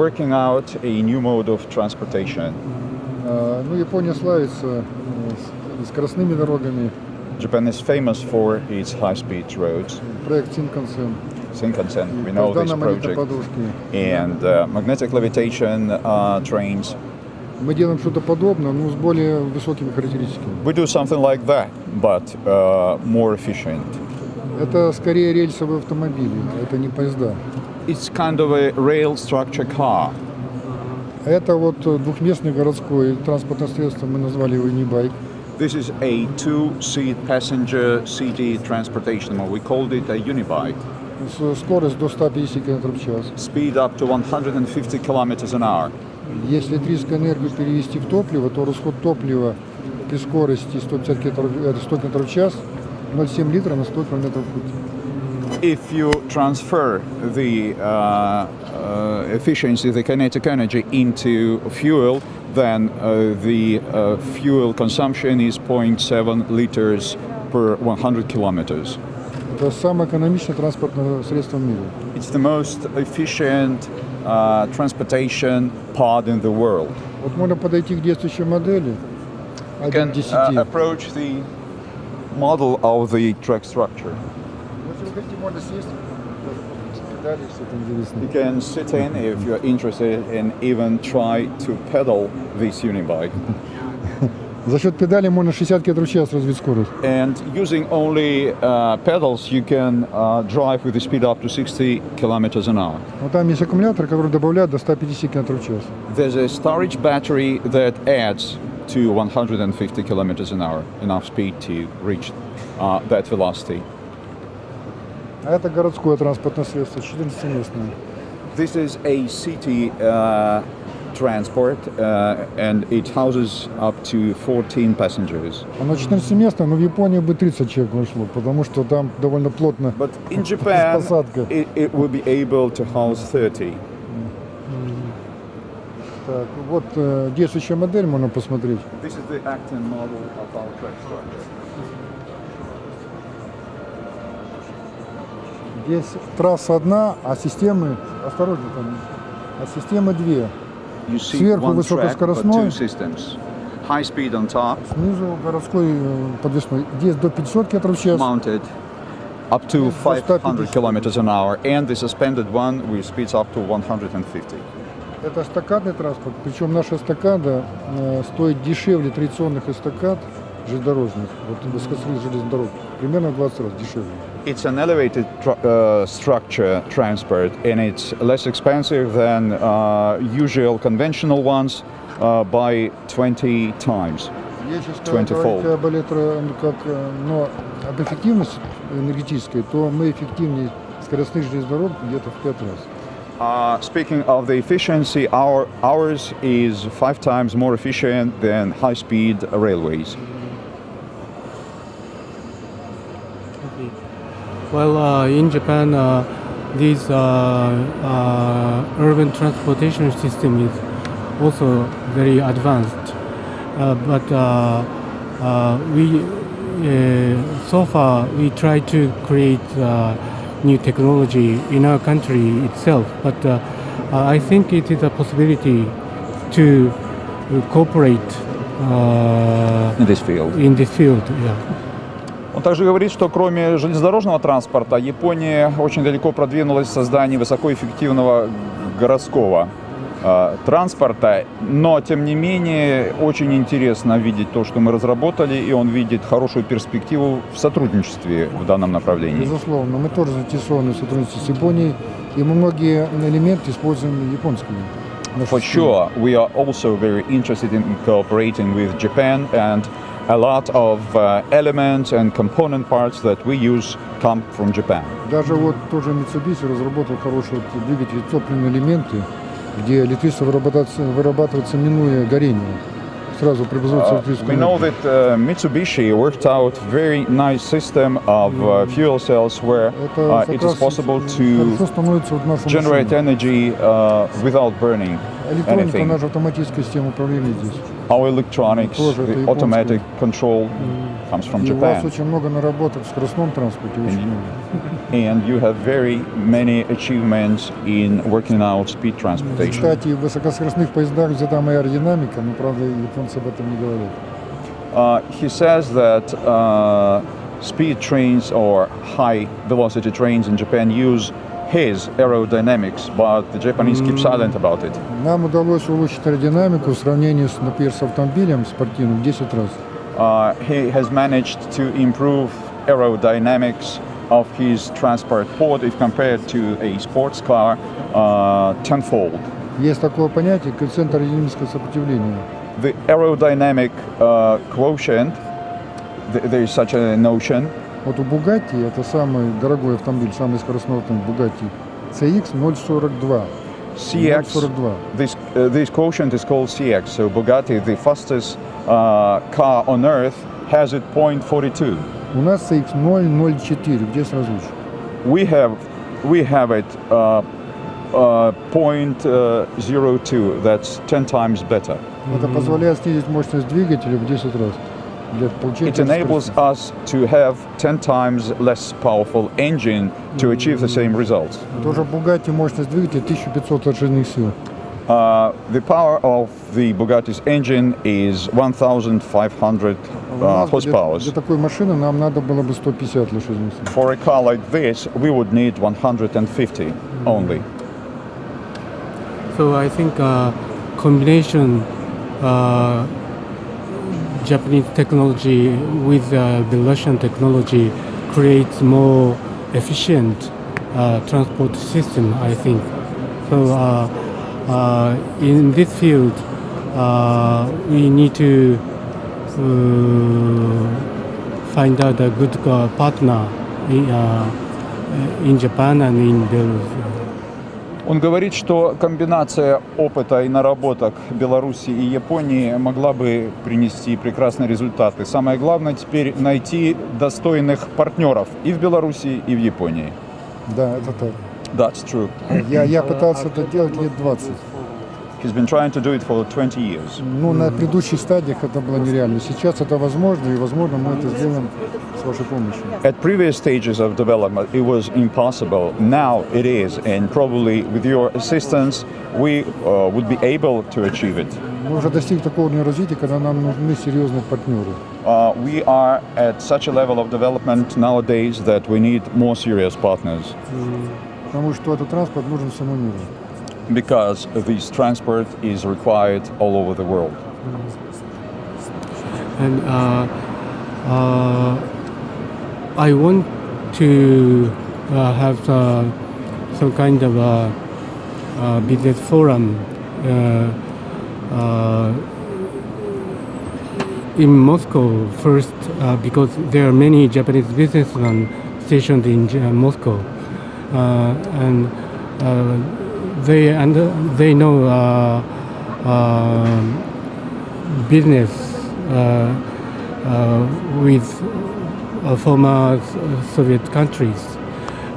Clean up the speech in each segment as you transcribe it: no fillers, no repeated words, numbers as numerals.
working out a new mode of transportation. Ну, Япония славится скоростными дорогами. Japan is famous for its high-speed roads. Проект Shinkansen. We know this project. And magnetic levitation trains. Мы делаем что-то подобное, но с более высокими характеристиками. We do something like that, but more efficient. Это скорее рельсовые автомобили, это не поезда. It's kind of a rail structure car. Это вот двухместный городской транспортное средство, мы назвали его Unibike. This is a two-seat passenger city transportation. We called it a Unibike. Скорость до 150 км в час. Speed up to 150 km an hour. Если электрическую энергию перевести в топливо, то расход топлива при скорости 100 км в час 0,7 литра на 100 км в путь. If you transfer the efficiency, the kinetic energy into fuel, then the fuel consumption is 0.7 liters per 100 kilometers. Это самое экономичное транспортное средство в мире. It's the most efficient transportation pod in the world. Вот можно подойти к действующей модели. You can approach the model of the track structure. You can sit in if you're interested and even try to pedal this Unibike. За счет педали можно 60 км в час развить скорость. And using only pedals, you can drive with a speed up to 60 kilometers an hour. Вот там есть аккумулятор, который добавляет до 150 км в час. There's a storage battery that adds to 150 kilometers an hour, enough speed to reach that velocity. А это городское транспортное средство, 14-местное. This is a city transport and it houses up to 14 passengers. Оно 14-местное, но в Японии бы 30 человек вошло, потому что там довольно плотно. But in Japan, it will be able to house 30. Так, вот действующая модель, можно посмотреть. This is the acting model of our track structure. Здесь трасса одна, а системы, осторожно там, а системы две. Сверху высокоскоростной, high speed on top, снизу городской подвесной. Здесь до 500 км в час. Mounted up to 500 kilometers an hour, and the suspended one with speeds up to 150. Это эстакадный транспорт, причем наша эстакада стоит дешевле традиционных эстакад железнодорожных, вот высокоскоростных железных дорог, примерно в 20 раз дешевле. It's an elevated structure transport, and it's less expensive than usual conventional ones by 20 times. Если говорить об эффективности энергетической, то мы эффективнее скоростных железных дорог где-то в 5 раз. Speaking of the efficiency, ours is 5 times more efficient than high-speed railways. Well, in Japan, this urban transportation system is also very advanced. But so far we try to create new technology in our country itself. But I think it is a possibility to cooperate in this field. Yeah. Он также говорит, что кроме железнодорожного транспорта, Япония очень далеко продвинулась в создании высокоэффективного городского транспорта, но тем не менее очень интересно видеть то, что мы разработали, и он видит хорошую перспективу в сотрудничестве в данном направлении. Безусловно, мы тоже заинтересованы в сотрудничестве с Японией, и мы многие элементы используем японскими. For sure, we are also very interested in cooperating with Japan, and a lot of elements and component parts that we use come from Japan. Даже вот тоже Mitsubishi разработал хороший двигатель, топливные элементы, где электричество вырабатывается минуя горение. Сразу преобразуется электрическую энергию. We know that Mitsubishi worked out very nice system of fuel cells where it is possible to generate energy without burning anything. Наша автоматическая система управления здесь. Our electronics, the automatic control. comes from И у вас Japan. очень много наработок в скоростном транспорте, очень много. And you have very many achievements in working out speed transportation. Кстати, в высокоскоростных поездах взята моя аэродинамика, но, правда, японцы об этом не говорят. He says that speed trains or high velocity trains in Japan use his aerodynamics, but the Japanese keep silent about it. Нам удалось улучшить аэродинамику в сравнении, например, с автомобилем спортивным в 10 раз. He has managed to improve aerodynamics of his transport pod if compared to a sports car tenfold. Есть такое понятие коэффициент аэродинамического сопротивления. The aerodynamic quotient, there is such a notion. Вот у Bugatti, это самый дорогой автомобиль, самый скоростной автомобиль Bugatti, CX 0,42. CX, 0,42. this quotient is called CX. So Bugatti, the fastest car on earth, has it 0.42. У нас CX 0,04, где сразу лучше? We have it 0.02. That's 10 times better. Это позволяет снизить мощность двигателя в 10 раз. Для получения It enables us to have 10 times less powerful engine to achieve the same results. Тоже Bugatti мощность двигателя 1500 лошадиных сил. The power of the Bugatti's engine is 1,500 horsepower. Для такой машины нам надо было бы 150 лошадиных сил. For a car like this, we would need 150 only. So I think combination Japanese technology with the Russian technology creates more efficient transport system, I think. So in this field, we need to find out a good partner in Japan and in Belarus. Он говорит, что комбинация опыта и наработок Беларуси и Японии могла бы принести прекрасные результаты. Самое главное теперь найти достойных партнеров и в Беларуси, и в Японии. Да, это так. That's true. Я пытался это делать лет 20. He's been trying to do it for 20 years. Ну, на предыдущих стадиях это было нереально. Сейчас это возможно, и, возможно, мы это сделаем с вашей помощью. At previous stages of development, it was impossible. Now it is, and probably with your assistance, we would be able to achieve it. Мы уже достигли такого уровня развития, когда нам нужны серьезные партнеры. We are at such a level of development nowadays that we need more serious partners. Потому что этот транспорт нужен всему миру. Because this transport is required all over the world. And I want to have some kind of business forum in Moscow first, because there are many Japanese businessmen stationed in Moscow, and they know business with former Soviet countries,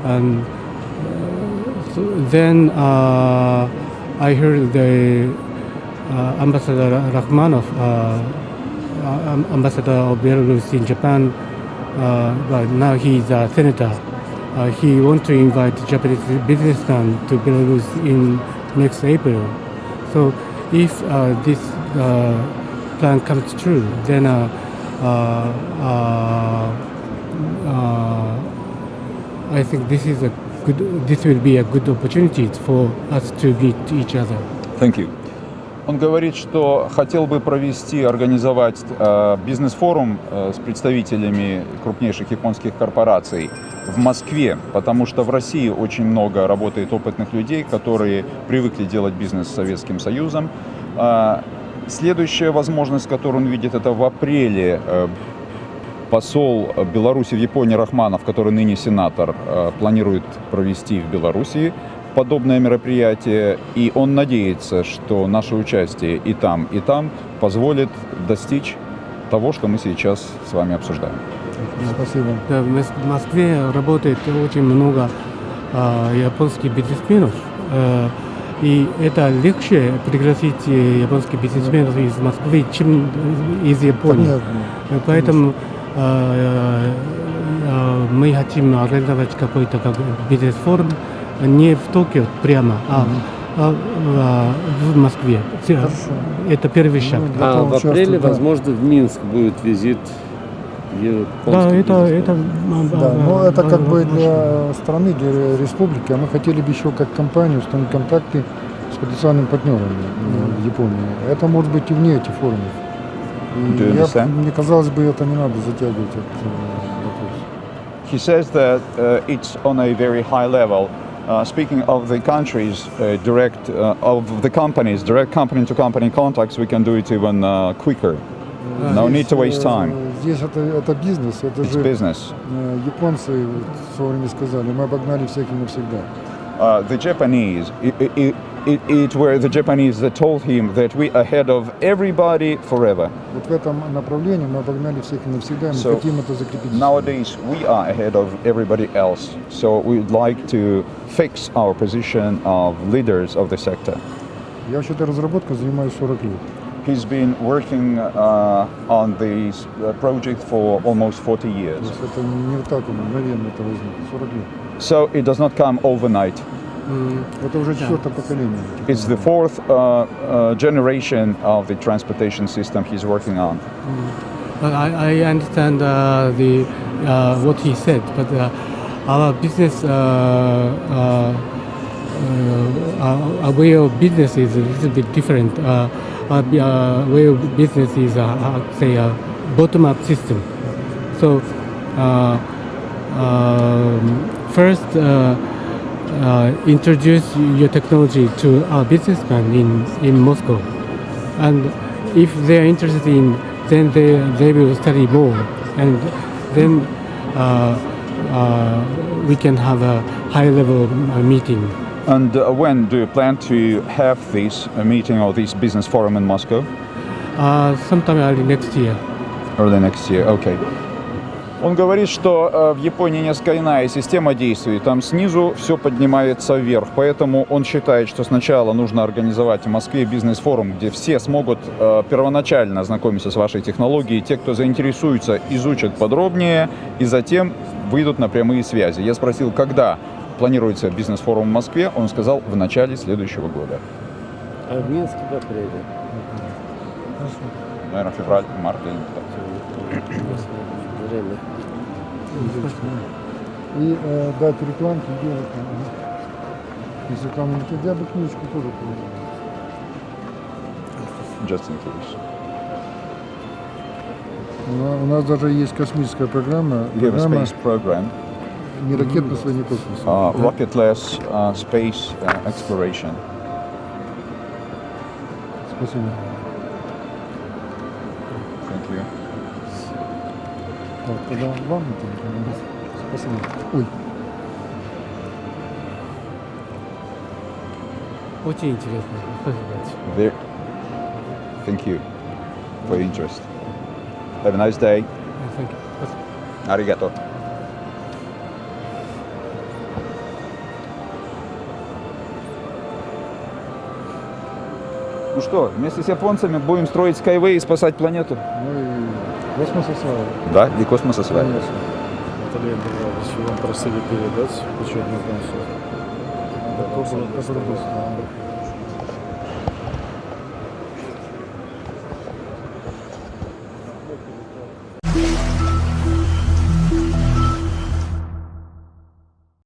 and so then I heard the Ambassador Rachmanov, ambassador of Belarus in Japan, but now he's a senator. He wants to invite Japanese businessmen to Belarus in next April. So if this plan comes true, then I think this will be a good opportunity for us to meet each other. Thank you. Он говорит, что хотел бы организовать бизнес-форум с представителями крупнейших японских корпораций в Москве, потому что в России очень много работает опытных людей, которые привыкли делать бизнес с Советским Союзом. Следующая возможность, которую он видит, это в апреле посол Беларуси в Японии Рахманов, который ныне сенатор, планирует провести в Беларуси подобное мероприятие, и он надеется, что наше участие и там позволит достичь того, что мы сейчас с вами обсуждаем. Спасибо. Да, в Москве работает очень много японских бизнесменов, и это легче пригласить японских бизнесменов из Москвы, чем из Японии. Понятно. Поэтому мы хотим организовать какой-то бизнес-форум не в Токио прямо, в Москве. Это первый шаг. Да, в апреле, возможно, в Минск будет визит Да, японских это Да, но это как бы для страны, для республики, а мы хотели бы еще как компания установить контакты с потенциальными партнерами в Японии. Это может быть и вне этих форумов. Do you understand? Мне казалось бы, это не надо затягивать этот вопрос. He says that it's on a very high level. Speaking of the countries, of the companies, direct company-to-company contacts, we can do it even quicker. No need to waste time. Здесь это бизнес, это It's же business. японцы в свое время сказали, мы обогнали всех и навсегда. The Japanese, it were the Japanese that told him that we ahead of everybody forever. Вот в этом направлении мы обогнали всех и навсегда, мы So хотим это закрепить. nowadays we are ahead of everybody else. So we'd like to fix our position of leaders of the sector. Я вообще-то разработкой занимаюсь 40 лет. He's been working on this project for almost 40 То years. есть это не вот так мгновенно это возникло, 40 лет. So it does not come overnight. Это уже четвертое поколение. It's the fourth generation of the transportation system he's working on. But I understand what he said, but our business, our way of business is a little bit different. Our way of business is, say, a bottom-up system. So first, introduce your technology to our businessmen in Moscow, and if they are interested in, then they will study more, and then we can have a high-level meeting. And when do you plan to have this meeting or this business forum in Moscow? Sometime early next year. Early next year, okay. Он говорит, что в Японии несколько иная система действий. Там снизу все поднимается вверх. Поэтому он считает, что сначала нужно организовать в Москве бизнес-форум, где все смогут первоначально ознакомиться с вашей технологией. Те, кто заинтересуется, изучат подробнее и затем выйдут на прямые связи. Я спросил, когда планируется бизнес-форум в Москве. Он сказал, в начале следующего года. А в Минске в апреле. Наверное, февраль, март или Время. И дать рекламки делать. Если там я бы книжку тоже положил. Just in case. У нас даже есть космическая программа. We have a space program. Не ракетное освоение космоса. Rocketless space exploration. Спасибо. Thank you. Так, тогда вам это. Спасибо. Ой. Очень интересно. Спасибо большое. Thank you for your interest. Have a nice day. Thank you. Arigato. Ну что, вместе с японцами будем строить SkyWay и спасать планету? Ну и космос осваивать. Да, и космос осваивать. Конечно. Наталья Андреевна, вам просили передать учебную консоль. Который был